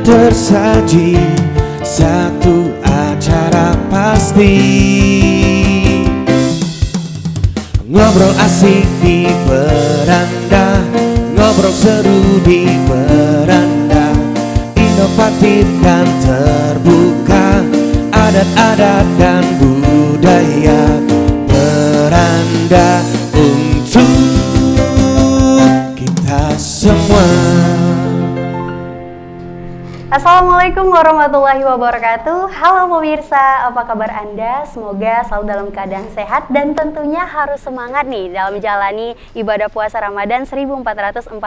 tersaji satu acara pasti. Ngobrol asik di beranda, ngobrol seru di beranda, inovatif dan terbuka, adat-adat dan budaya beranda untuk kita semua. Assalamualaikum warahmatullahi wabarakatuh. Halo pemirsa, apa kabar Anda? Semoga selalu dalam keadaan sehat dan tentunya harus semangat nih dalam menjalani ibadah puasa Ramadan 1443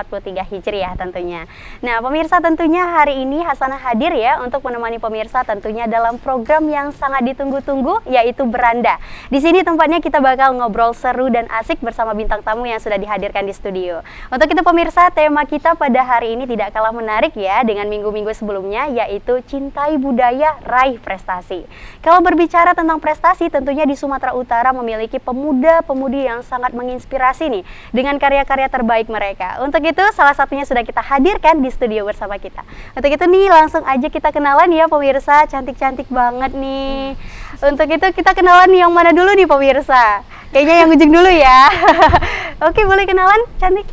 Hijriah tentunya. Nah pemirsa, tentunya hari ini Hasanah hadir ya untuk menemani pemirsa tentunya dalam program yang sangat ditunggu-tunggu, yaitu Beranda. Di sini tempatnya kita bakal ngobrol seru dan asik bersama bintang tamu yang sudah dihadirkan di studio. Untuk itu pemirsa, tema kita pada hari ini tidak kalah menarik ya dengan minggu-minggu sebelumnya, yaitu cintai budaya, raih prestasi. Kalau berbicara tentang prestasi, tentunya di Sumatera Utara memiliki pemuda-pemudi yang sangat menginspirasi nih dengan karya-karya terbaik mereka. Untuk itu salah satunya sudah kita hadirkan di studio bersama kita. Untuk itu nih langsung aja kita kenalan ya pemirsa, cantik-cantik banget nih. Untuk itu kita kenalan yang mana dulu nih pemirsa? Kayaknya yang ujung dulu ya. Oke, boleh kenalan, cantik.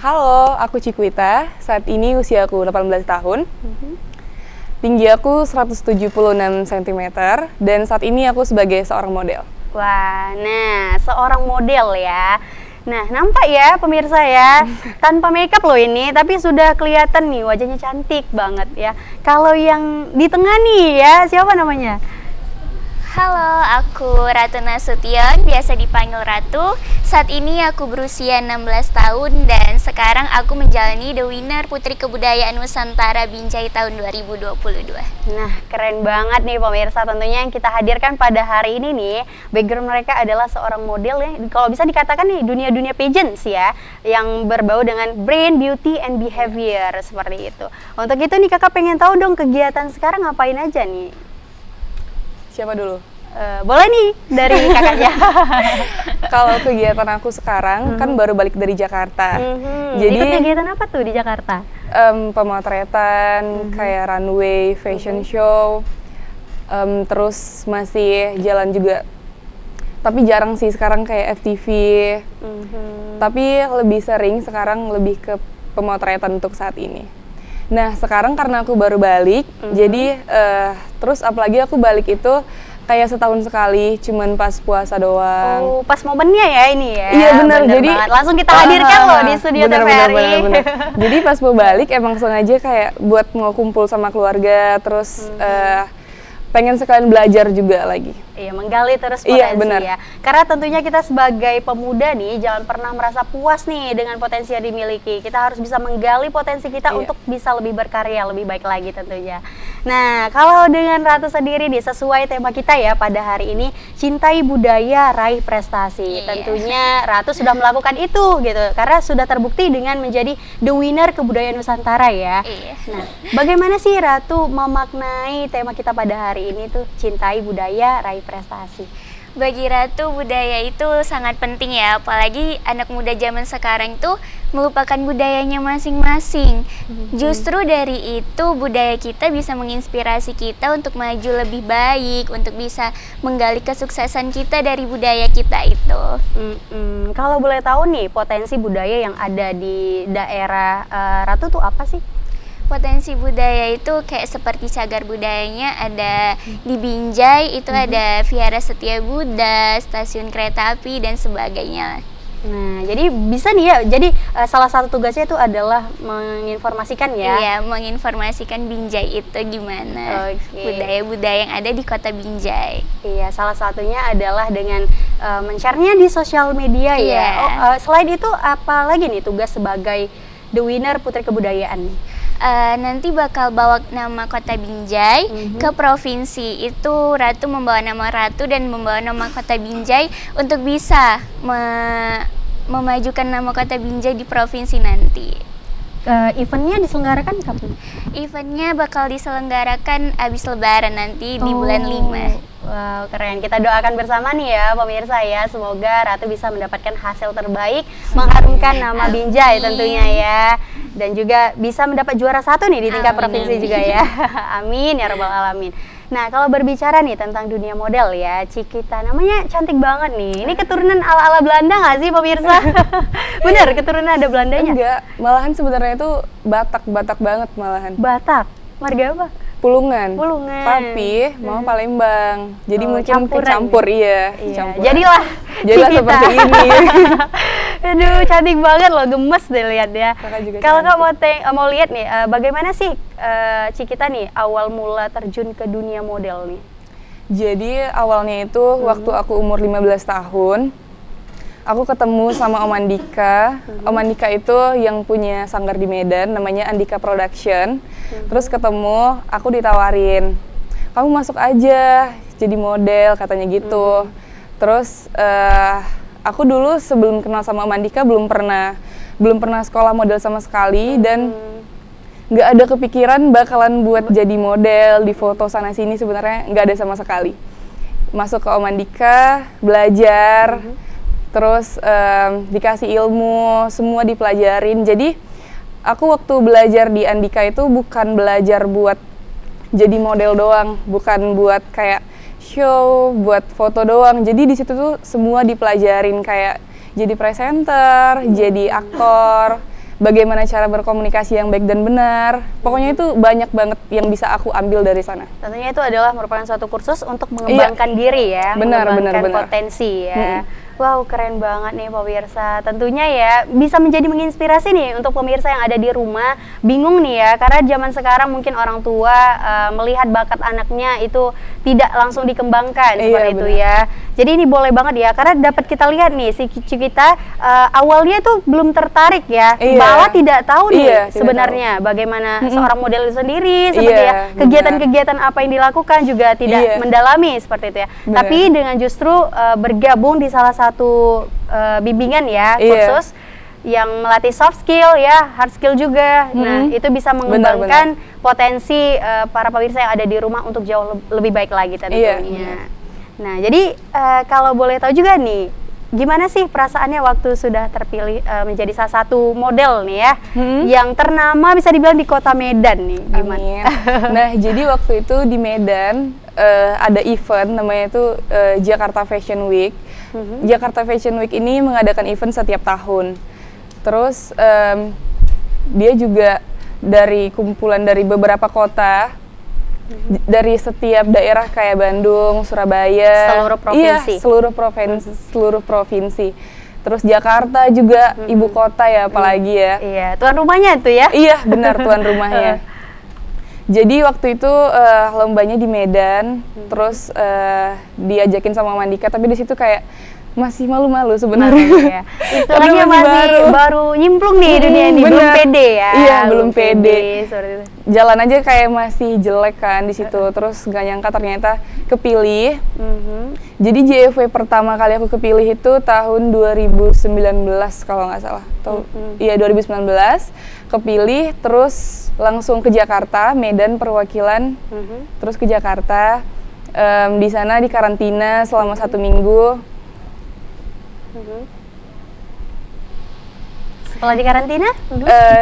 Halo, aku Cikwita. Saat ini usiaku 18 tahun. Tinggi aku 176 cm dan saat ini aku sebagai seorang model. Wah, nah seorang model ya. Nah, nampak ya pemirsa ya, tanpa makeup loh ini, tapi sudah kelihatan nih wajahnya cantik banget ya. Kalau yang di tengah nih ya, siapa namanya? Halo, aku Ratu Nasution, biasa dipanggil Ratu. Saat ini aku berusia 16 tahun dan sekarang aku menjalani The Winner Putri Kebudayaan Nusantara Binjai tahun 2022. Nah, keren banget nih pemirsa, tentunya yang kita hadirkan pada hari ini nih, background mereka adalah seorang model ya, kalau bisa dikatakan nih dunia-dunia pageants ya, yang berbau dengan brain, beauty, and behavior, seperti itu. Untuk itu nih kakak pengen tahu dong kegiatan sekarang ngapain aja nih? Siapa dulu? Boleh nih dari kakaknya. Kalau kegiatan aku sekarang kan baru balik dari Jakarta. Jadi ikut kegiatan apa tuh di Jakarta? Pemotretan, kayak runway, fashion show, terus masih jalan juga. Tapi jarang sih sekarang kayak FTV. Tapi lebih sering sekarang lebih ke pemotretan untuk saat ini. Nah sekarang karena aku baru balik, jadi terus apalagi aku balik itu kayak setahun sekali, cuman pas puasa doang. Oh, pas momennya ya ini ya. Iya benar, jadi banget. Langsung kita hadirkan loh di studio TVRI. Bener. Jadi pas mau balik emang sengaja kayak buat mau kumpul sama keluarga, terus pengen sekalian belajar juga lagi. Iya, menggali terus potensi ya. Karena tentunya kita sebagai pemuda nih jangan pernah merasa puas nih dengan potensi yang dimiliki. Kita harus bisa menggali potensi kita untuk bisa lebih berkarya, lebih baik lagi tentunya. Nah, kalau dengan Ratu sendiri nih sesuai tema kita ya pada hari ini, cintai budaya, raih prestasi. Tentunya Ratu sudah melakukan itu gitu. Karena sudah terbukti dengan menjadi The Winner Kebudayaan Nusantara ya. Nah, bagaimana sih Ratu memaknai tema kita pada hari ini tuh cintai budaya, raih prestasi? Bagi Ratu, budaya itu sangat penting ya, apalagi anak muda zaman sekarang itu melupakan budayanya masing-masing. Justru dari itu budaya kita bisa menginspirasi kita untuk maju lebih baik, untuk bisa menggali kesuksesan kita dari budaya kita itu. Kalau boleh tahu nih potensi budaya yang ada di daerah Ratu tuh apa sih? Potensi budaya itu kayak seperti cagar budayanya ada di Binjai, itu ada Vihara Setia Buddha, stasiun kereta api dan sebagainya. Nah, jadi bisa nih ya, jadi salah satu tugasnya itu adalah menginformasikan ya? Iya, menginformasikan Binjai itu gimana, budaya-budaya yang ada di kota Binjai. Iya, salah satunya adalah dengan men-share-nya di sosial media ya. Selain itu apa lagi nih tugas sebagai The Winner Putri Kebudayaan nih? Nanti bakal bawa nama kota Binjai ke provinsi. Itu Ratu membawa nama Ratu dan membawa nama kota Binjai untuk bisa memajukan nama kota Binjai di provinsi nanti. Eventnya diselenggarakan kapan? Eventnya bakal diselenggarakan abis lebaran nanti di bulan 5. Wow, keren. Kita doakan bersama nih ya pemirsa ya. Semoga Ratu bisa mendapatkan hasil terbaik, mengharumkan nama Binjai tentunya ya. dan juga bisa mendapat juara 1 nih di tingkat Amin, provinsi amin. juga ya. Amin ya rabbal alamin. Nah, kalau berbicara nih tentang dunia model ya, Cikita namanya cantik banget nih. Ini keturunan ala-ala Belanda nggak sih pemirsa? Bener, keturunan ada Belandanya? Enggak, malahan sebenarnya itu Batak banget malahan. Batak, marga apa? Pulungan. Pulungan. Tapi mama Palembang. Jadi Oh, mungkin campuran kecampur iya. Iya, Campuran. jadilah Jadilah Cikita. seperti ini. Aduh, cantik banget loh, gemes deh lihat ya. Kakak juga Kalau Kak cantik. mau lihat nih, bagaimana sih Cikita nih awal mula terjun ke dunia model nih? Jadi awalnya itu waktu aku umur 15 tahun, aku ketemu sama Om Andika. Om Andika itu yang punya sanggar di Medan, namanya Andika Production. Terus ketemu, aku ditawarin, kamu masuk aja jadi model katanya gitu. Terus aku dulu sebelum kenal sama Om Andika belum pernah sekolah model sama sekali dan nggak ada kepikiran bakalan buat jadi model di foto sana sini, sebenarnya nggak ada sama sekali. Masuk ke Om Andika, belajar, terus dikasih ilmu, semua dipelajarin. Jadi aku waktu belajar di Andika itu bukan belajar buat jadi model doang, bukan buat kayak show, buat foto doang. Jadi di situ tuh semua dipelajarin, kayak jadi presenter, jadi aktor, bagaimana cara berkomunikasi yang baik dan benar. Pokoknya itu banyak banget yang bisa aku ambil dari sana. Tentunya itu adalah merupakan suatu kursus untuk mengembangkan diri ya, Benar, mengembangkan benar. potensi ya. Wow, keren banget nih pemirsa. Tentunya ya bisa menjadi menginspirasi nih untuk pemirsa yang ada di rumah. Bingung nih ya, karena zaman sekarang mungkin orang tua melihat bakat anaknya itu tidak langsung dikembangkan seperti itu benar. ya. Jadi ini boleh banget ya, karena dapat kita lihat nih si Cikita awalnya tuh belum tertarik ya, Iya. bahwa tidak tahu nih Iya, tidak sebenarnya bagaimana seorang model itu sendiri, seperti Iya, ya benar. kegiatan-kegiatan apa yang dilakukan juga tidak Iya. mendalami seperti itu ya. Benar. Tapi dengan justru bergabung di salah satu bimbingan ya, Iya. kursus yang melatih soft skill ya, hard skill juga. Nah, itu bisa mengembangkan potensi para pemirsa yang ada di rumah untuk jauh lebih baik lagi tentunya. Iya. Nah, jadi kalau boleh tahu juga nih, gimana sih perasaannya waktu sudah terpilih menjadi salah satu model nih ya, yang ternama bisa dibilang di kota Medan nih, gimana? Amin. Nah, jadi waktu itu di Medan ada event namanya itu Jakarta Fashion Week. Jakarta Fashion Week ini mengadakan event setiap tahun. Terus dia juga dari kumpulan dari beberapa kota, dari setiap daerah kayak Bandung, Surabaya, Seluruh provinsi. Iya, seluruh provinsi. Terus Jakarta juga ibu kota ya, apalagi ya. Iya, tuan rumahnya tuh ya. Iya, benar, tuan rumahnya. Jadi waktu itu lombanya di Medan, terus diajakin sama Mandika, tapi di situ kayak masih malu-malu sebenarnya. Iya. Istilahnya Karena masih baru nyemplung nih dunia ini, belum bener. pede ya. Iya, belum pede. seperti itu. Jalan aja kayak masih jelek kan di situ, terus nggak nyangka ternyata kepilih. Jadi JFW pertama kali aku kepilih itu tahun 2019 kalau nggak salah. Iya, 2019 kepilih, terus langsung ke Jakarta, Medan perwakilan, terus ke Jakarta. Di sana di karantina selama 1 minggu. Setelah di karantina?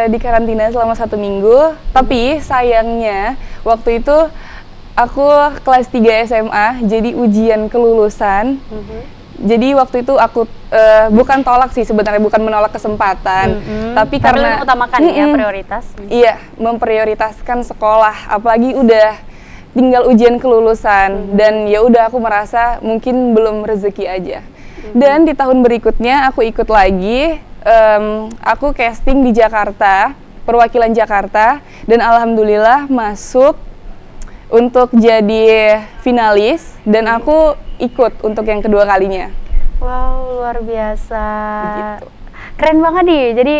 Di karantina selama 1 minggu, tapi sayangnya waktu itu aku kelas 3 SMA, jadi ujian kelulusan. Jadi waktu itu aku bukan tolak sih sebenarnya, bukan menolak kesempatan, tapi karena mengutamakan ya prioritas. Iya, memprioritaskan sekolah, apalagi udah tinggal ujian kelulusan, dan ya udah aku merasa mungkin belum rezeki aja. Dan di tahun berikutnya aku ikut lagi, aku casting di Jakarta, perwakilan Jakarta, dan alhamdulillah masuk untuk jadi finalis, dan aku ikut untuk yang kedua kalinya. Wow, luar biasa. Gitu. Keren banget nih, jadi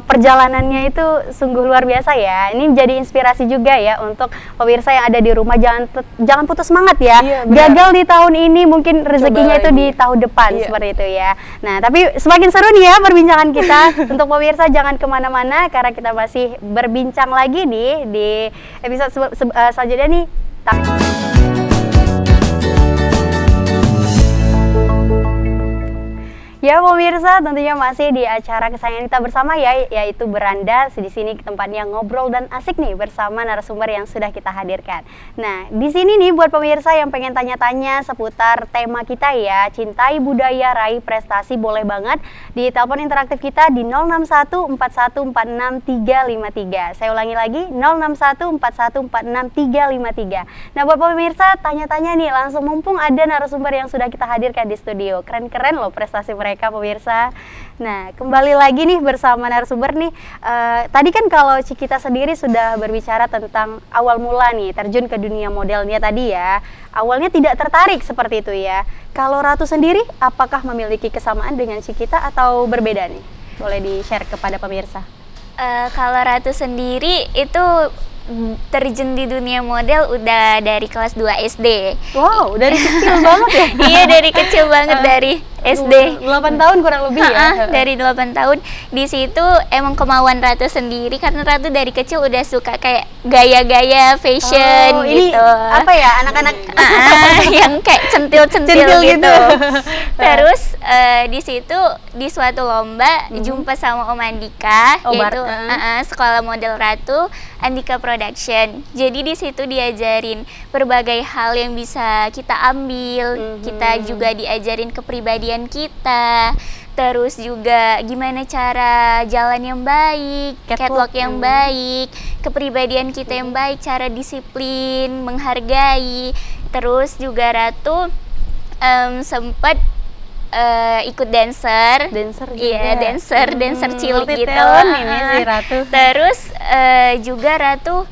perjalanannya itu sungguh luar biasa ya. Ini jadi inspirasi juga ya untuk pemirsa yang ada di rumah, jangan putus semangat ya. Iya, benar. Gagal di tahun ini, mungkin rezekinya itu lagi. di tahun depan, Iya. seperti itu ya. Nah, tapi semakin seru nih ya perbincangan kita. Untuk pemirsa jangan kemana-mana, karena kita masih berbincang lagi nih di episode selanjutnya nih. Ya pemirsa, tentunya masih di acara kesayangan kita bersama ya, yaitu Beranda. Di sini tempatnya ngobrol dan asik nih bersama narasumber yang sudah kita hadirkan. Nah, di sini nih buat pemirsa yang pengen tanya-tanya seputar tema kita ya, cintai budaya, raih prestasi, boleh banget di telepon interaktif kita di 0614146 353. Saya ulangi lagi, 0614146 353. Nah, buat pemirsa tanya-tanya nih langsung, mumpung ada narasumber yang sudah kita hadirkan di studio. Keren-keren loh prestasi mereka pemirsa. Nah, kembali lagi nih bersama narasumber nih. Tadi kan kalau Cikita sendiri sudah berbicara tentang awal mula nih terjun ke dunia modelnya tadi ya. Awalnya tidak tertarik seperti itu ya. Kalau Ratu sendiri apakah memiliki kesamaan dengan Cikita atau berbeda nih? Boleh di-share kepada pemirsa. Kalau Ratu sendiri itu terjun di dunia model udah dari kelas 2 SD. Wow, dari kecil banget ya? Iya, dari kecil banget, dari SD. 8 tahun kurang lebih ya? Dari 8 tahun. Di situ emang kemauan Ratu sendiri, karena Ratu dari kecil udah suka kayak gaya-gaya fashion ini gitu. apa ya, anak-anak yang kayak centil-centil Centil gitu. gitu. Terus di situ di suatu lomba jumpa sama Om Andika, Oh, yaitu Bart. sekolah model Ratu, Andika Production. Jadi di situ diajarin berbagai hal yang bisa kita ambil. Kita juga diajarin kepribadian kita. Terus juga gimana cara jalan yang baik, catwalk yang baik, kepribadian kita yang baik, cara disiplin, menghargai. Terus juga Ratu sempat ikut dancer juga. Iya, dancer cilik gitu. Multi-talent ini si Ratu. Terus juga Ratu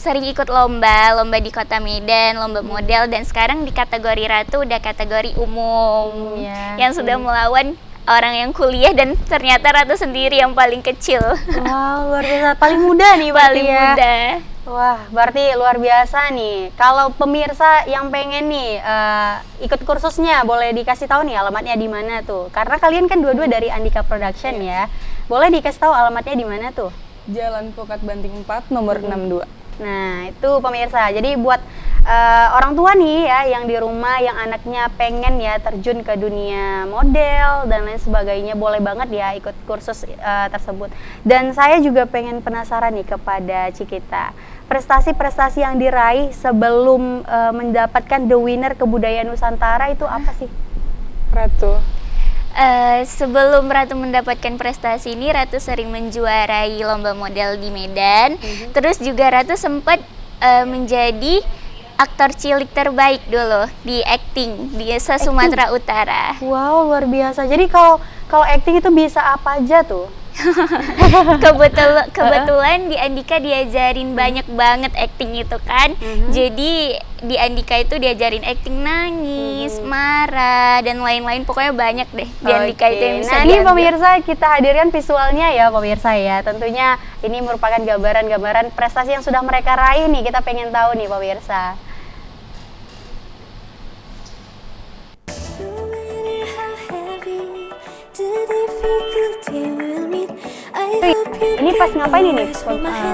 sering ikut lomba di Kota Medan, lomba model, dan sekarang di kategori Ratu udah kategori umum yang sudah melawan orang yang kuliah, dan ternyata Ratu sendiri yang paling kecil. Wow, luar biasa, paling muda nih Paling ya. muda. Wah, berarti luar biasa nih. Kalau pemirsa yang pengen nih ikut kursusnya, boleh dikasih tahu nih alamatnya di mana tuh? Karena kalian kan dua-dua dari Andika Production ya. Boleh dikasih tahu alamatnya di mana tuh? Jalan Pukat Banting 4 nomor 62. Nah, itu pemirsa. Jadi buat orang tua nih ya yang di rumah, yang anaknya pengen ya terjun ke dunia model dan lain sebagainya, boleh banget ya ikut kursus tersebut. Dan saya juga pengen penasaran nih kepada Cikita. Prestasi-prestasi yang diraih sebelum mendapatkan The Winner Kebudayaan Nusantara itu apa sih? Ratu. Sebelum Ratu mendapatkan prestasi ini, Ratu sering menjuarai lomba model di Medan. Terus juga Ratu sempat menjadi aktor cilik terbaik dulu di acting di Sumatera Utara. Wow, luar biasa. Jadi kalau acting itu bisa apa aja tuh? Kebetulan di Andika diajarin banyak banget acting itu kan. Jadi di Andika itu diajarin acting nangis, marah, dan lain-lain, pokoknya banyak deh di Andika itu yang bisa Nah, ini diambil. pemirsa kita hadirkan visualnya ya pemirsa ya. Tentunya ini merupakan gambaran-gambaran prestasi yang sudah mereka raih nih. Kita pengen tahu nih pemirsa. Ini pas ngapain ini?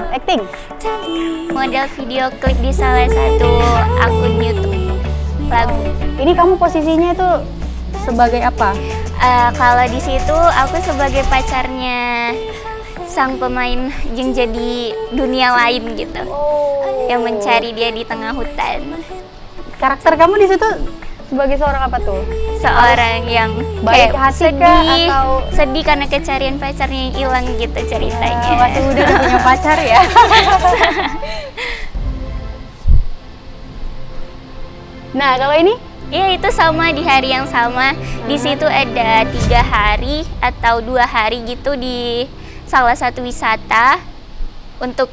Acting? Model video klip di salah satu akun YouTube lagu. Ini kamu posisinya itu sebagai apa? Kalau di situ aku sebagai pacarnya sang pemain yang jadi dunia lain gitu, yang mencari dia di tengah hutan. Karakter kamu di situ sebagai seorang apa tuh? Seorang yang baik kayak hati kah, atau sedih karena kecarian pacarnya yang hilang gitu ceritanya. Masih muda udah punya pacar ya? Nah, kalau ini? Iya, itu sama di hari yang sama. Di situ ada 3 hari atau 2 hari gitu di salah satu wisata untuk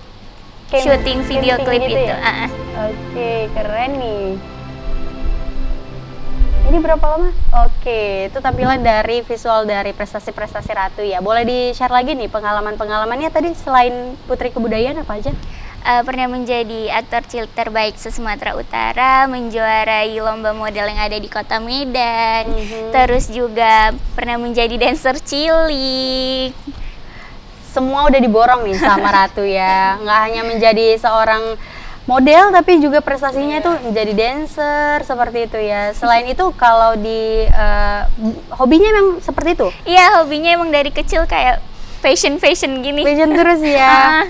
syuting video klip gitu itu. Ya? Oke, keren nih. Ini berapa lama? Oke, itu tampilan dari visual dari prestasi-prestasi Ratu ya. Boleh di-share lagi nih pengalaman-pengalamannya tadi selain Putri Kebudayaan apa aja? Pernah menjadi aktor cilik terbaik se-Sumatera Utara, menjuarai lomba model yang ada di Kota Medan, terus juga pernah menjadi dancer cilik. Semua udah diborong nih sama Ratu ya. Nggak hanya menjadi seorang model tapi juga prestasinya tuh menjadi dancer seperti itu ya. Selain itu kalau di hobinya memang seperti itu? Iya, hobinya emang dari kecil kayak fashion gini. Fashion terus ya. Ah.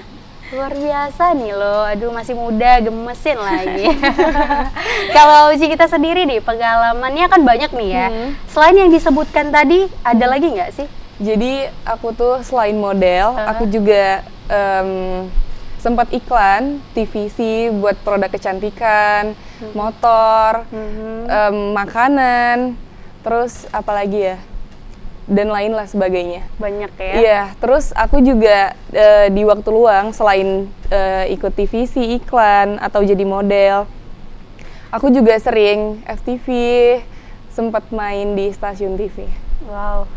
Luar biasa nih lo, aduh masih muda, gemesin lagi. Kalau Uci kita sendiri nih, pengalamannya kan banyak nih ya. Selain yang disebutkan tadi, ada lagi nggak sih? Jadi aku tuh selain model, aku juga sempat iklan TVC buat produk kecantikan, motor, makanan, terus apalagi ya, dan lain lah sebagainya. Banyak ya? Iya, terus aku juga di waktu luang selain ikut TVC, iklan, atau jadi model, aku juga sering FTV, sempat main di stasiun TV. Wow,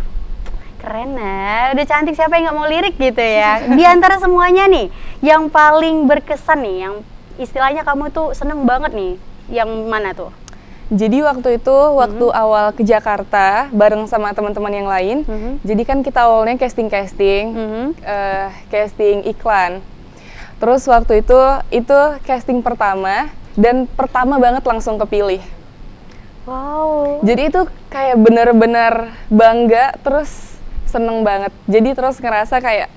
keren ya, udah cantik, siapa yang nggak mau lirik gitu ya. Di antara semuanya nih, yang paling berkesan nih, yang istilahnya kamu tuh seneng banget nih, yang mana tuh? Jadi waktu itu, waktu awal ke Jakarta bareng sama teman-teman yang lain, jadi kan kita awalnya casting iklan. Terus waktu itu casting pertama, dan pertama banget langsung kepilih. Wow. Jadi itu kayak bener-bener bangga, terus seneng banget. Jadi terus ngerasa kayak,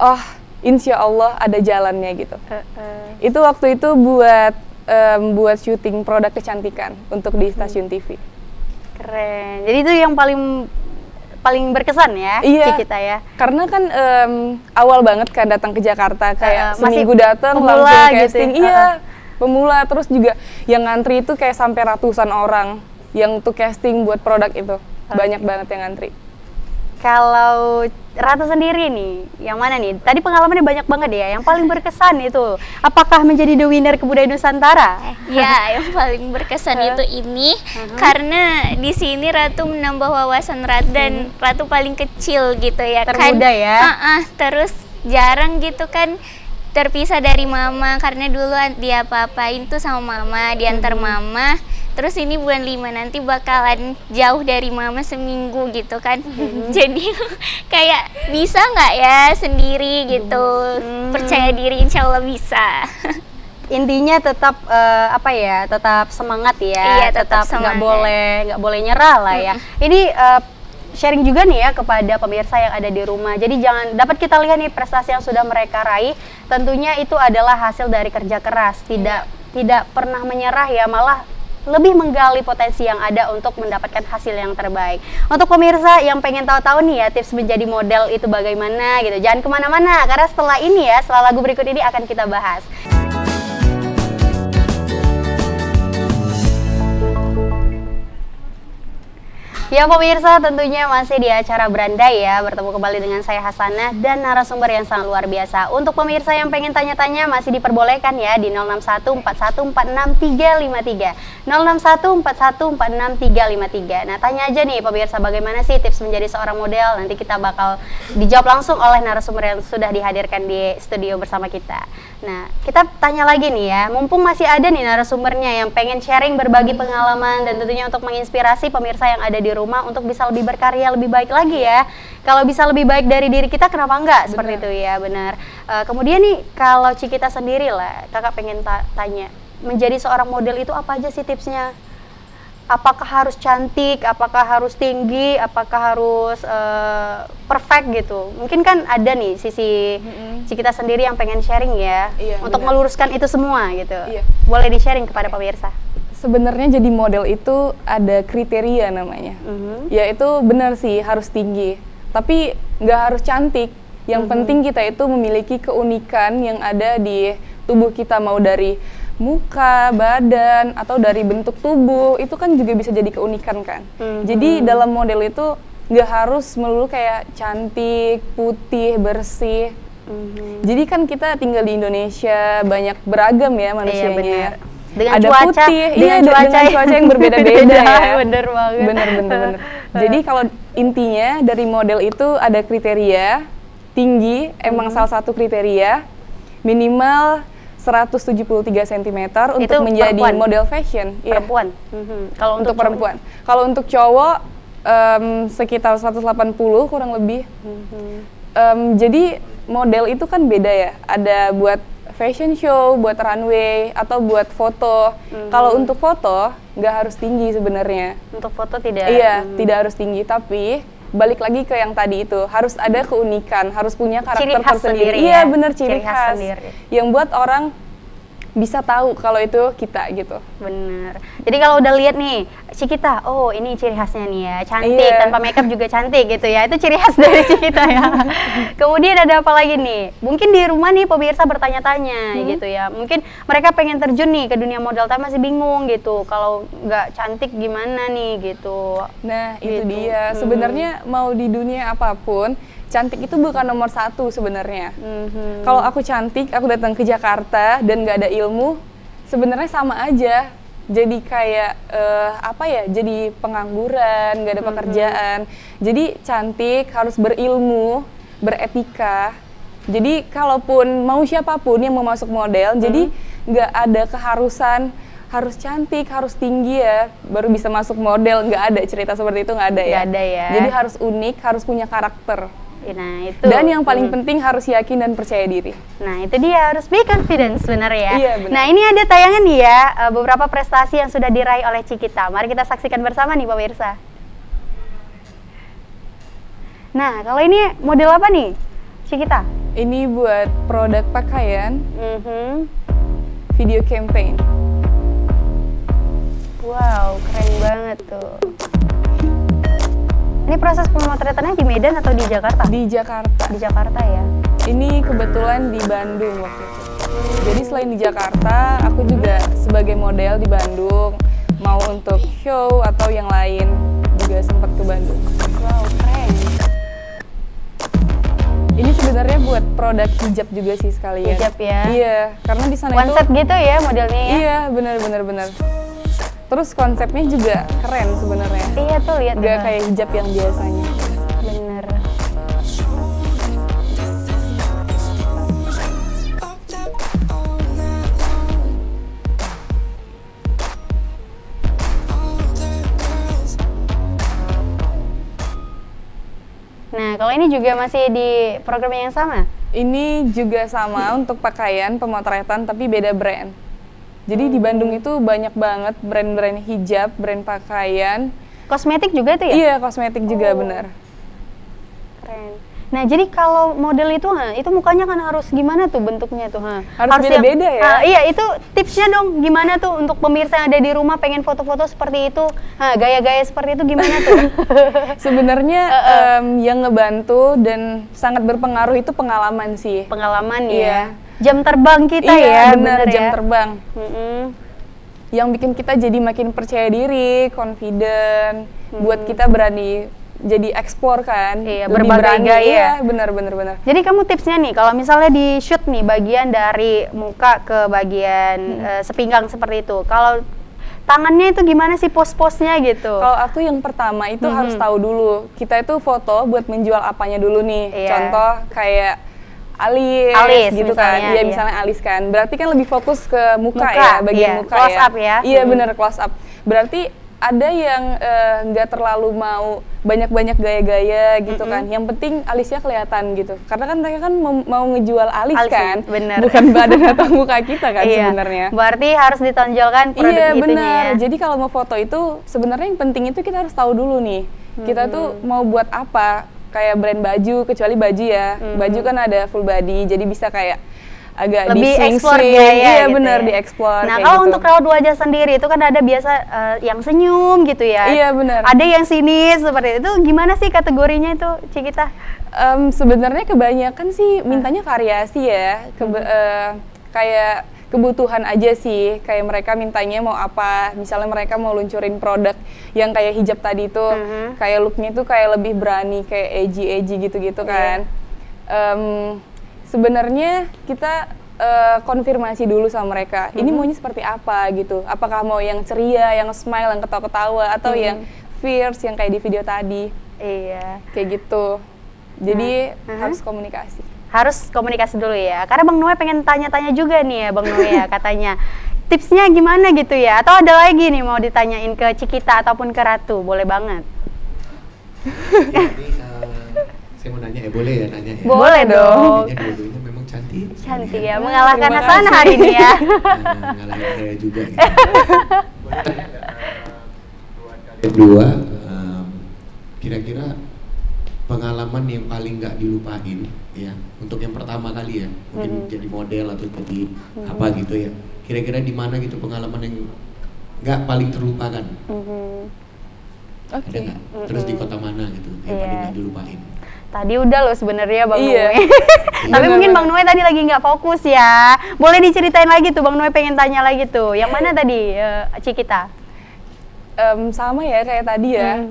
oh insya Allah ada jalannya gitu. Itu waktu itu buat syuting produk kecantikan untuk di stasiun TV. Keren. Jadi itu yang paling berkesan ya, Iya, kita ya. Karena kan awal banget kan datang ke Jakarta, kayak masih seminggu datang pemula langsung gitu casting. ya? Iya, pemula. Terus juga yang ngantri itu kayak sampai ratusan orang yang untuk casting buat produk itu. Banyak banget yang ngantri. Kalau Ratu sendiri nih, yang mana nih? Tadi pengalamannya banyak banget ya. Yang paling berkesan itu, apakah menjadi the winner Kebudayaan Nusantara? Ya, yang paling berkesan itu ini karena di sini Ratu menambah wawasan Ratu dan Ratu paling kecil gitu ya. Termuda kan, ya. Terus jarang gitu kan terpisah dari mama karena dulu dia apa-apain tuh sama mama, diantar mama. Terus ini bulan 5 nanti bakalan jauh dari mama seminggu gitu kan. Jadi kayak bisa nggak ya sendiri gitu. Percaya diri, insya Allah bisa. Intinya tetap tetap semangat ya. Iya, tetap nggak semangat. boleh nyerah lah ya. Ini sharing juga nih ya kepada pemirsa yang ada di rumah. Jadi jangan, dapat kita lihat nih prestasi yang sudah mereka raih. Tentunya itu adalah hasil dari kerja keras. Tidak pernah menyerah ya, malah lebih menggali potensi yang ada untuk mendapatkan hasil yang terbaik. Untuk pemirsa yang pengen tahu-tahu nih ya tips menjadi model itu bagaimana gitu, jangan kemana-mana karena setelah ini ya, setelah lagu berikut ini akan kita bahas. Ya pemirsa, tentunya masih di acara Berandai ya, bertemu kembali dengan saya Hasanah dan narasumber yang sangat luar biasa. Untuk pemirsa yang pengen tanya-tanya masih diperbolehkan ya di 06141463353. 06141463353. Nah, tanya aja nih pemirsa, bagaimana sih tips menjadi seorang model? Nanti kita bakal dijawab langsung oleh narasumber yang sudah dihadirkan di studio bersama kita. Nah, kita tanya lagi nih ya, mumpung masih ada nih narasumbernya yang pengen sharing, berbagi pengalaman dan tentunya untuk menginspirasi pemirsa yang ada di rumah untuk bisa lebih berkarya lebih baik lagi ya. Kalau bisa lebih baik dari diri kita, kenapa enggak? Seperti itu ya, benar. Kemudian nih, kalau Cikita sendiri lah, kakak pengen tanya, menjadi seorang model itu apa aja sih tipsnya? Apakah harus cantik, apakah harus tinggi, apakah harus perfect gitu? Mungkin kan ada nih sisi Cikita sendiri yang pengen sharing ya, untuk meluruskan itu semua gitu. Boleh di-sharing kepada pemirsa. Sebenarnya jadi model itu ada kriteria namanya, yaitu benar sih harus tinggi, tapi nggak harus cantik. Yang penting kita itu memiliki keunikan yang ada di tubuh kita, mau dari muka, badan, atau dari bentuk tubuh, itu kan juga bisa jadi keunikan kan. Jadi dalam model itu nggak harus melulu kayak cantik, putih, bersih. Jadi kan kita tinggal di Indonesia, banyak beragam ya manusianya. Iya, dengan ada cuaca, putih, dengan cuaca yang berbeda-beda ya. Bener banget. Bener. Jadi kalau intinya dari model itu ada kriteria, tinggi, emang salah satu kriteria, minimal 173 cm untuk itu menjadi perempuan. Model fashion. Perempuan. Kalau untuk perempuan. Kalau untuk cowok sekitar 180 kurang lebih. Jadi model itu kan beda ya. Ada buat fashion show, buat runway, atau buat foto. Kalau untuk foto nggak harus tinggi sebenarnya. Untuk foto tidak? Iya, tidak harus tinggi, tapi balik lagi ke yang tadi itu, harus ada keunikan, harus punya karakter Ciri khas tersendiri. sendiri Iya, ya? bener, ciri khas sendiri. yang buat orang bisa tahu kalau itu kita gitu. Bener. Jadi kalau udah lihat nih, Cikita, oh ini ciri khasnya nih ya, cantik, Iya. tanpa makeup juga cantik gitu ya. Itu ciri khas dari Cikita ya. Kemudian ada apa lagi nih? Mungkin di rumah nih pemirsa bertanya-tanya gitu ya. Mungkin mereka pengen terjun nih ke dunia model tapi masih bingung gitu. Kalau nggak cantik gimana nih gitu. Nah, itu Gitu. dia. Sebenarnya mau di dunia apapun, cantik itu bukan nomor satu sebenarnya. Kalau aku cantik, aku datang ke Jakarta dan nggak ada ilmu, sebenarnya sama aja. Jadi kayak apa ya? Jadi pengangguran, nggak ada pekerjaan. Jadi cantik harus berilmu, beretika. Jadi kalaupun mau siapapun yang mau masuk model, jadi nggak ada keharusan harus cantik, harus tinggi ya, baru bisa masuk model. Nggak ada cerita seperti itu, nggak ada ya. Nggak ada ya. Jadi harus unik, harus punya karakter. Nah itu. Dan yang paling penting harus yakin dan percaya diri. Nah itu dia, harus be confidence benar ya. Iya, benar. Nah ini ada tayangan nih ya, beberapa prestasi yang sudah diraih oleh Cikita. Mari kita saksikan bersama nih pemirsa. Nah kalau ini model apa nih Cikita? Ini buat produk pakaian, Mhm. video campaign. Wow, keren banget tuh. Ini proses pemotretannya di Medan atau di Jakarta? Di Jakarta. Di Jakarta ya. Ini kebetulan di Bandung waktu itu. Jadi selain di Jakarta, aku juga sebagai model di Bandung. Mau untuk show atau yang lain juga sempat ke Bandung. Wow, keren. Ini sebenarnya buat produk hijab juga sih sekalian. Hijab ya? Iya, karena di sana One itu set gitu ya modelnya ya? iya, benar. Terus konsepnya juga keren sebenarnya. Iya tuh lihat Nggak deh. kayak hijab yang biasanya. Bener. Nah, kalau ini juga masih di program yang sama? Ini juga sama untuk pakaian, pemotretan, tapi beda brand. Jadi di Bandung itu banyak banget brand-brand hijab, brand pakaian. Kosmetik juga tuh ya? Iya, kosmetik juga benar. Keren. Nah, jadi kalau model itu, itu mukanya kan harus gimana tuh bentuknya tuh? Harus beda-beda ya? Iya, itu tipsnya dong gimana tuh untuk pemirsa yang ada di rumah pengen foto-foto seperti itu, gaya-gaya seperti itu gimana tuh? Sebenarnya yang ngebantu dan sangat berpengaruh itu pengalaman sih. Pengalaman Iya. ya. Jam terbang kita Iya, ya, benar, bener jam ya? terbang. Mm-mm. Yang bikin kita jadi makin percaya diri, confident, buat kita berani jadi eksplor kan. Iya, lebih berbagai berani. gaya. Iya, benar. Jadi kamu tipsnya nih, kalau misalnya di shoot nih bagian dari muka ke bagian sepinggang seperti itu, kalau tangannya itu gimana sih pos-posnya gitu? Kalau aku yang pertama itu harus tahu dulu, kita itu foto buat menjual apanya dulu nih. Iya. Contoh kayak alis gitu misalnya, kan. Iya, iya. misalnya alis kan. Berarti kan lebih fokus ke muka Muka, ya, bagian iya. muka Close ya. up ya. Iya, bener, close up. Berarti ada yang nggak terlalu mau banyak-banyak gaya-gaya gitu kan. Yang penting alisnya kelihatan gitu. Karena kan mereka kan mau ngejual alis kan. bener. Bukan badan atau muka kita kan Iya. sebenarnya. Berarti harus ditonjolkan produk Iya, itunya benar. ya. Jadi kalau mau foto itu sebenarnya yang penting itu kita harus tahu dulu nih. Kita tuh mau buat apa? Kayak brand baju, kecuali baju ya. Baju kan ada full body, jadi bisa kayak agak Lebih di-swing-swing. explore gaya Iya, gitu benar, ya. dieksplor Nah, kayak kalau gitu. untuk raut wajah sendiri itu kan ada biasa yang senyum gitu ya. Iya, benar. Ada yang sinis seperti itu. Gimana sih kategorinya itu, Cikita? Sebenarnya kebanyakan sih mintanya variasi ya. Kayak kebutuhan aja sih, kayak mereka mintanya mau apa. Misalnya mereka mau luncurin produk yang kayak hijab tadi itu, kayak looknya tuh kayak lebih berani, kayak edgy gitu-gitu kan. Sebenarnya kita konfirmasi dulu sama mereka, ini maunya seperti apa gitu. Apakah mau yang ceria, yang smile, yang ketawa-ketawa, atau yang fierce, yang kayak di video tadi. Iya. Kayak gitu. Jadi harus komunikasi. Harus komunikasi dulu ya. Karena Bang Noe pengen tanya-tanya juga nih ya, Bang Noe ya, katanya. Tipsnya gimana gitu ya? Atau ada lagi nih mau ditanyain ke Cikita ataupun ke Ratu? Boleh banget. Jadi saya mau nanya boleh ya nanya ya? Boleh dong. Kayaknya dua-duanya memang cantik. Cantik sekali ya, mengalahkan Terima Hasanah kasih. hari ini ya. Nah, ngalahin saya juga. Ya. Buat kalian berdua, kira-kira pengalaman yang paling nggak dilupain ya, untuk yang pertama kali ya, mungkin jadi model atau jadi apa gitu ya. Kira-kira di mana gitu pengalaman yang nggak paling terlupakan? Oke. Ada nggak? Terus di kota mana gitu yang paling nggak dilupain? Tadi udah loh sebenarnya Bang Iya. Noe. Tapi mungkin Bang Noe tadi lagi nggak fokus ya. Boleh diceritain lagi tuh, Bang Noe pengen tanya lagi tuh. Yang mana tadi Cikita? Sama ya kayak tadi ya.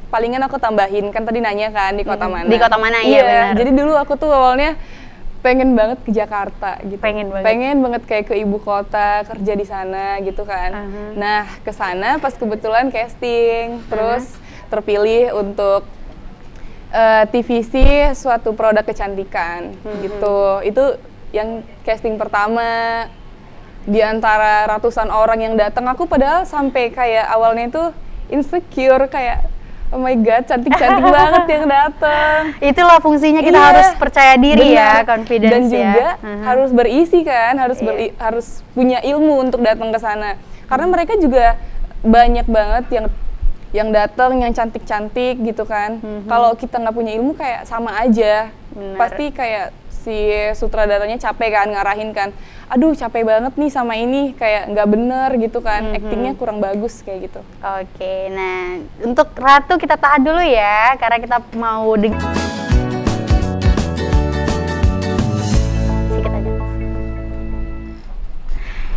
Palingan aku tambahin, kan tadi nanya kan di kota mana. Di kota mana, iya benar. Jadi dulu aku tuh awalnya pengen banget ke Jakarta gitu. Pengen banget. Pengen banget kayak ke ibu kota, kerja di sana gitu kan. Nah, ke sana pas kebetulan casting, terus terpilih untuk TVC suatu produk kecantikan gitu. Itu yang casting pertama di antara ratusan orang yang datang. Aku padahal sampai kayak awalnya itu insecure kayak oh my god, cantik-cantik banget yang datang. Itulah fungsinya kita Iya, harus percaya diri ya, benar. confidence dan ya. juga harus berisi kan, harus Iya. harus punya ilmu untuk datang ke sana. Karena mereka juga banyak banget yang datang yang cantik-cantik gitu kan. Kalau kita nggak punya ilmu kayak sama aja. Benar. Pasti kayak si sutradaranya capek kan ngarahin kan. Aduh capek banget nih sama ini, kayak nggak bener gitu kan. Actingnya kurang bagus kayak gitu. Oke, nah untuk Ratu kita tahan dulu ya, karena kita mau sedikit aja.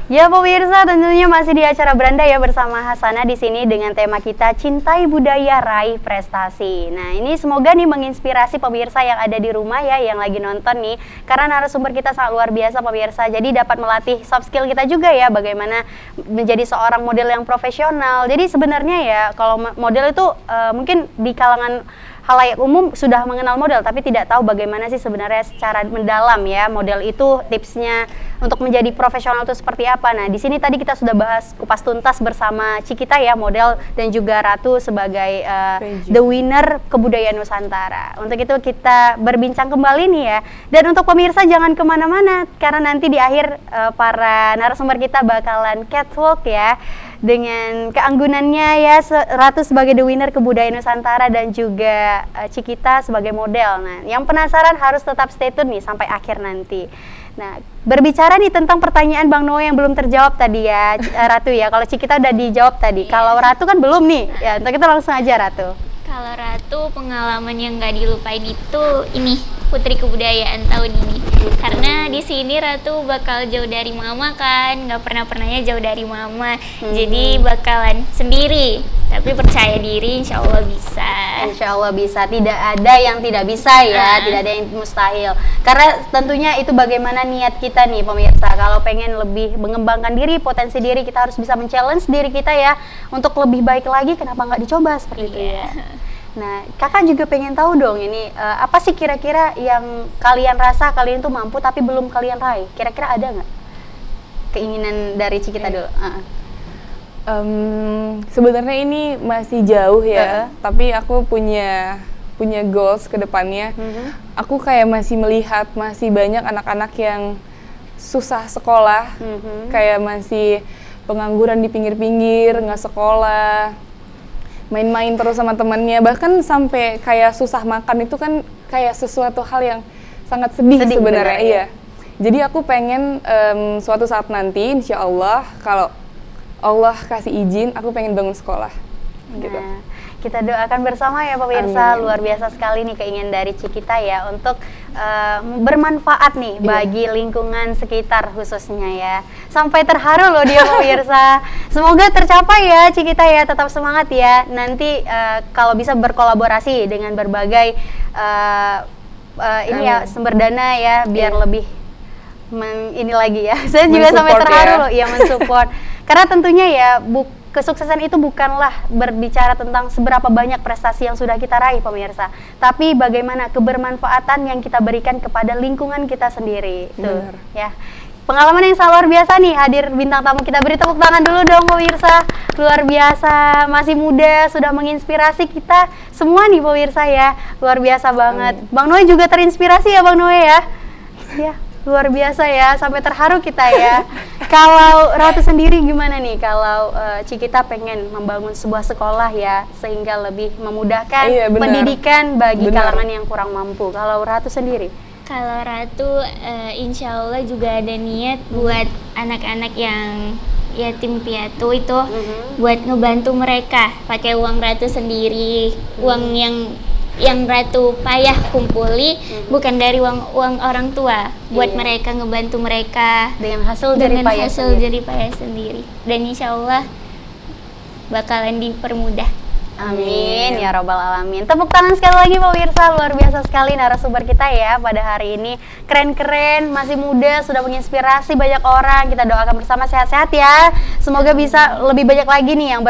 Ya pemirsa, tentunya masih di acara Beranda ya bersama Hasanah di sini dengan tema kita Cintai Budaya Raih Prestasi. Nah ini semoga nih menginspirasi pemirsa yang ada di rumah ya, yang lagi nonton nih, karena narasumber kita sangat luar biasa pemirsa. Jadi dapat melatih soft skill kita juga ya, bagaimana menjadi seorang model yang profesional. Jadi sebenarnya ya kalau model itu mungkin di kalangan halayak umum sudah mengenal model, tapi tidak tahu bagaimana sih sebenarnya secara mendalam ya model itu, tipsnya untuk menjadi profesional itu seperti apa. Nah di sini tadi kita sudah bahas kupas tuntas bersama Cikita ya, model, dan juga Ratu sebagai the winner kebudayaan Nusantara. Untuk itu kita berbincang kembali nih ya, dan untuk pemirsa jangan kemana-mana karena nanti di akhir para narasumber kita bakalan catwalk ya, dengan keanggunannya ya, Ratu sebagai the winner kebudayaan Nusantara dan juga Cikita sebagai model. Nah, yang penasaran harus tetap stay tune nih sampai akhir nanti. Nah, berbicara nih tentang pertanyaan Bang Noe yang belum terjawab tadi ya, Ratu ya. Kalau Cikita udah dijawab tadi, kalau Ratu kan belum nih. Ya, untuk itu langsung aja Ratu. Kalau Ratu, pengalaman yang nggak dilupain itu ini Putri Kebudayaan tahun ini. Karena di sini Ratu bakal jauh dari mama kan, nggak pernahnya jauh dari mama. Jadi bakalan sendiri, tapi percaya diri, insya Allah bisa. Insya Allah bisa, tidak ada yang tidak bisa ya, tidak ada yang mustahil. Karena tentunya itu bagaimana niat kita nih pemirsa. Kalau pengen lebih mengembangkan diri, potensi diri, kita harus bisa men-challenge diri kita ya untuk lebih baik lagi. Kenapa nggak dicoba seperti itu ya? Nah, kakak juga pengen tahu dong ini apa sih kira-kira yang kalian rasa kalian tuh mampu tapi belum kalian raih? Kira-kira ada nggak keinginan dari Cikita dulu? Sebenarnya ini masih jauh ya, tapi aku punya goals ke depannya. Aku kayak masih melihat masih banyak anak-anak yang susah sekolah, kayak masih pengangguran di pinggir-pinggir, nggak sekolah, main-main terus sama temannya, bahkan sampai kayak susah makan. Itu kan kayak sesuatu hal yang sangat sedih sebenarnya. Iya. Jadi aku pengen suatu saat nanti insya Allah kalau Allah kasih izin, aku pengen bangun sekolah. Gitu. Nah, kita doakan bersama ya pemirsa. Amin. Luar biasa sekali nih keinginan dari Cikita ya untuk bermanfaat nih bagi lingkungan sekitar khususnya ya. Sampai terharu loh dia pemirsa. Semoga tercapai ya Cikita ya, tetap semangat ya. Nanti kalau bisa berkolaborasi dengan berbagai ini ya sumber dana ya, biar lebih ini lagi ya. Saya juga sampai terharu loh ya mensupport. Karena tentunya ya kesuksesan itu bukanlah berbicara tentang seberapa banyak prestasi yang sudah kita raih pemirsa, tapi bagaimana kebermanfaatan yang kita berikan kepada lingkungan kita sendiri. Tuh, ya. Pengalaman yang sangat luar biasa nih hadir bintang tamu kita. Beri tepuk tangan dulu dong pemirsa. Luar biasa, masih muda, sudah menginspirasi kita semua nih pemirsa ya. Luar biasa banget. Bang Noe juga terinspirasi ya Bang Noe ya. Ya, luar biasa ya, sampai terharu kita ya. Kalau Ratu sendiri gimana nih kalau Cikita pengen membangun sebuah sekolah ya sehingga lebih memudahkan pendidikan bagi kalangan yang kurang mampu. Kalau Ratu sendiri? Kalau Ratu insya Allah juga ada niat buat anak-anak yang yatim piatu itu buat ngebantu mereka pakai uang Ratu sendiri, uang yang Ratu payah kumpuli bukan dari uang orang tua, buat mereka ngebantu mereka dengan hasil jerih payah sendiri. Dan insya Allah bakalan dipermudah. Amin ya robbal alamin. Tepuk tangan sekali lagi pemirsa, luar biasa sekali narasumber kita ya pada hari ini. Keren-keren, masih muda, sudah menginspirasi banyak orang. Kita doakan bersama sehat-sehat ya. Semoga bisa lebih banyak lagi nih yang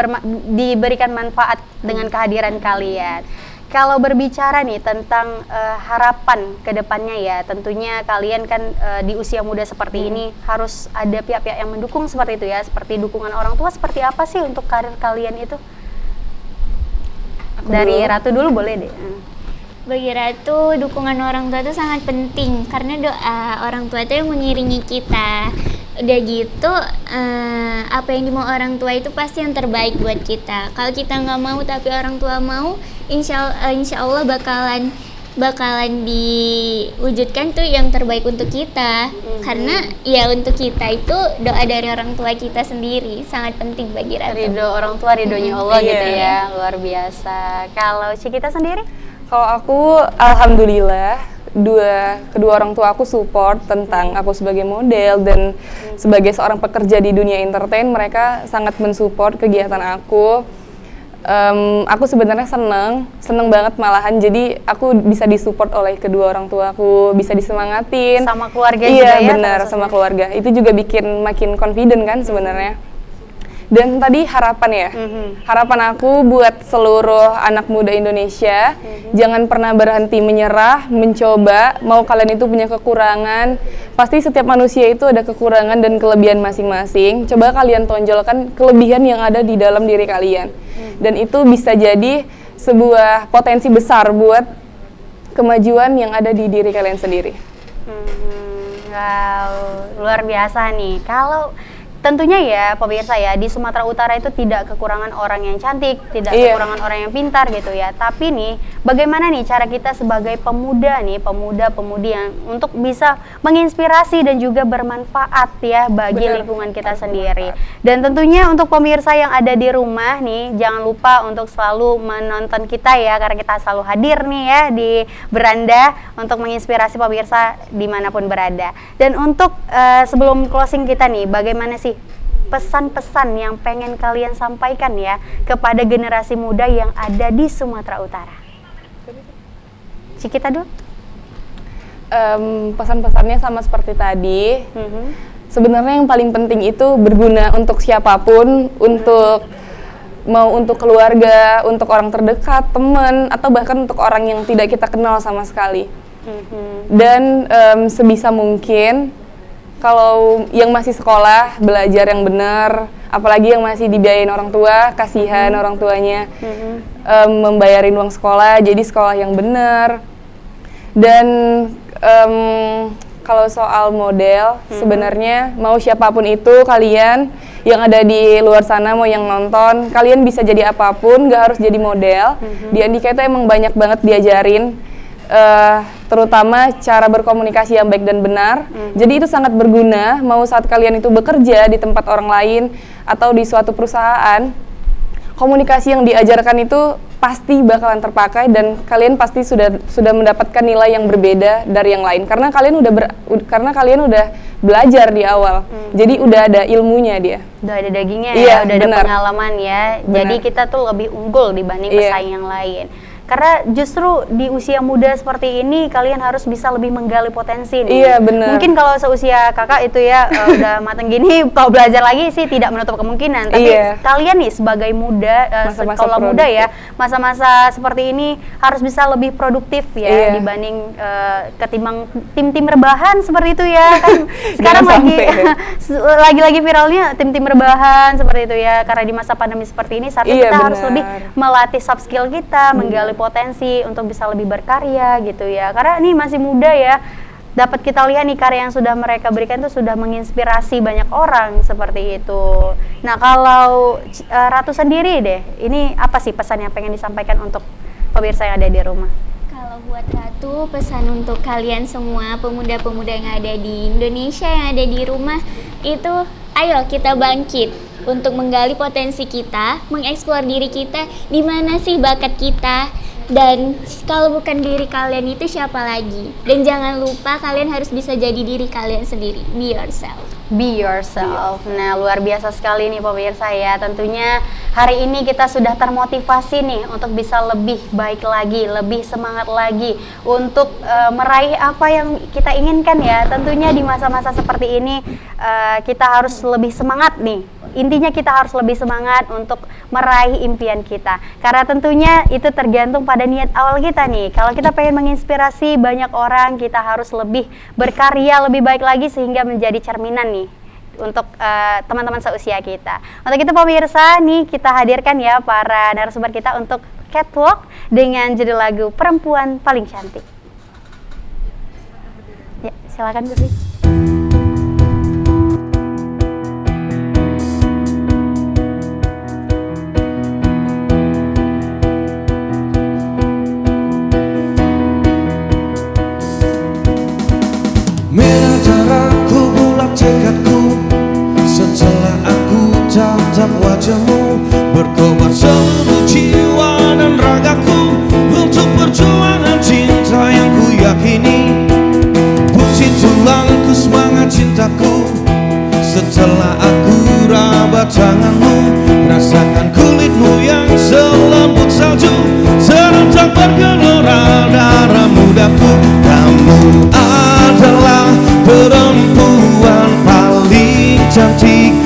diberikan manfaat dengan kehadiran kalian. Kalau berbicara nih tentang harapan ke depannya ya, tentunya kalian kan di usia muda seperti ini harus ada pihak-pihak yang mendukung seperti itu ya. Seperti dukungan orang tua, seperti apa sih untuk karir kalian itu? Dari Ratu dulu boleh deh. Bagi Ratu, dukungan orang tua itu sangat penting karena doa orang tua itu yang mengiringi kita. Udah gitu, apa yang dimau orang tua itu pasti yang terbaik buat kita. Kalau kita nggak mau tapi orang tua mau, insya Allah bakalan diwujudkan tuh yang terbaik untuk kita. Karena ya untuk kita itu doa dari orang tua kita sendiri sangat penting bagi Ratu. Ridho orang tua, ridhonya Allah gitu ya, luar biasa. Kalau Cikita sendiri? Kalau aku alhamdulillah kedua orang tua aku support tentang aku sebagai model dan sebagai seorang pekerja di dunia entertain. Mereka sangat mensupport kegiatan aku. Aku sebenarnya seneng banget malahan, jadi aku bisa disupport oleh kedua orang tua aku, bisa disemangatin sama keluarga juga ya. Iya benar, sama keluarga. keluarga itu juga bikin makin confident kan sebenarnya. Dan tadi harapan ya, harapan aku buat seluruh anak muda Indonesia, jangan pernah berhenti menyerah, mencoba. Mau kalian itu punya kekurangan, pasti setiap manusia itu ada kekurangan dan kelebihan masing-masing. Coba kalian tonjolkan kelebihan yang ada di dalam diri kalian, dan itu bisa jadi sebuah potensi besar buat kemajuan yang ada di diri kalian sendiri. Wow, luar biasa nih. Kalau tentunya ya pemirsa ya, di Sumatera Utara itu tidak kekurangan orang yang cantik, tidak kekurangan orang yang pintar gitu ya. Tapi nih, bagaimana nih cara kita sebagai pemuda nih, pemuda-pemudi yang untuk bisa menginspirasi dan juga bermanfaat ya bagi lingkungan kita sendiri. Dan tentunya untuk pemirsa yang ada di rumah nih, jangan lupa untuk selalu menonton kita ya, karena kita selalu hadir nih ya di beranda untuk menginspirasi pemirsa dimanapun berada. Dan untuk sebelum closing kita nih, bagaimana sih pesan-pesan yang pengen kalian sampaikan ya kepada generasi muda yang ada di Sumatera Utara? Cikita dulu. Pesan-pesannya sama seperti tadi. Sebenarnya yang paling penting itu berguna untuk siapapun, untuk keluarga, untuk orang terdekat, teman, atau bahkan untuk orang yang tidak kita kenal sama sekali. Dan sebisa mungkin kalau yang masih sekolah, belajar yang benar, apalagi yang masih dibiayain orang tua, kasihan orang tuanya, membayarin uang sekolah, jadi sekolah yang benar. Dan kalau soal model, sebenarnya mau siapapun itu kalian yang ada di luar sana, mau yang nonton, kalian bisa jadi apapun, gak harus jadi model. Di Andika itu emang banyak banget diajarin, terutama cara berkomunikasi yang baik dan benar. Jadi itu sangat berguna mau saat kalian itu bekerja di tempat orang lain atau di suatu perusahaan. Komunikasi yang diajarkan itu pasti bakalan terpakai dan kalian pasti sudah mendapatkan nilai yang berbeda dari yang lain karena kalian udah belajar di awal. Jadi udah ada ilmunya dia. Udah ada dagingnya ya, udah ada pengalaman ya. Jadi kita tuh lebih unggul dibanding pesaing yang lain. Karena justru di usia muda seperti ini kalian harus bisa lebih menggali potensi nih. Iya benar. Mungkin kalau seusia kakak itu ya udah mateng gini, kalau belajar lagi sih tidak menutup kemungkinan. Tapi kalian nih sebagai muda, sekolah muda ya, masa-masa seperti ini harus bisa lebih produktif ya dibanding ketimbang tim-tim rebahan seperti itu ya. Kan sekarang lagi viralnya tim-tim rebahan seperti itu ya. Karena di masa pandemi seperti ini saatnya kita harus lebih melatih soft skill kita, menggali potensi untuk bisa lebih berkarya gitu ya. Karena ini masih muda ya, dapat kita lihat nih karya yang sudah mereka berikan itu sudah menginspirasi banyak orang seperti itu. Nah, kalau Ratu sendiri deh, ini apa sih pesan yang pengen disampaikan untuk pemirsa yang ada di rumah? Kalau buat Ratu, pesan untuk kalian semua pemuda-pemuda yang ada di Indonesia, yang ada di rumah, itu ayo kita bangkit untuk menggali potensi kita, mengeksplor diri kita, di mana sih bakat kita, dan kalau bukan diri kalian itu siapa lagi. Dan jangan lupa kalian harus bisa jadi diri kalian sendiri, be yourself. Be yourself. Nah, luar biasa sekali nih pemirsa ya. Tentunya hari ini kita sudah termotivasi nih untuk bisa lebih baik lagi, lebih semangat lagi untuk meraih apa yang kita inginkan ya. Tentunya di masa-masa seperti ini kita harus lebih semangat nih. Intinya kita harus lebih semangat untuk meraih impian kita. Karena tentunya itu tergantung pada niat awal kita nih. Kalau kita pengen menginspirasi banyak orang, kita harus lebih berkarya lebih baik lagi sehingga menjadi cerminan nih untuk teman-teman seusia kita. Untuk itu pemirsa, nih kita hadirkan ya para narasumber kita untuk catwalk dengan judul lagu Perempuan Paling Cantik. Ya, silakan Budi. Merah darahku, bulat tekadku, setelah aku tatap wajahmu, berkobar seluruh jiwa dan ragaku untuk perjuangan cinta yang ku yakini. Bukti tulangku, semangat cintaku, setelah aku raba tanganmu, rasakan kulitmu yang selembut salju, serentak bergelora darah mudaku. Kamu adalah perempuan paling cantik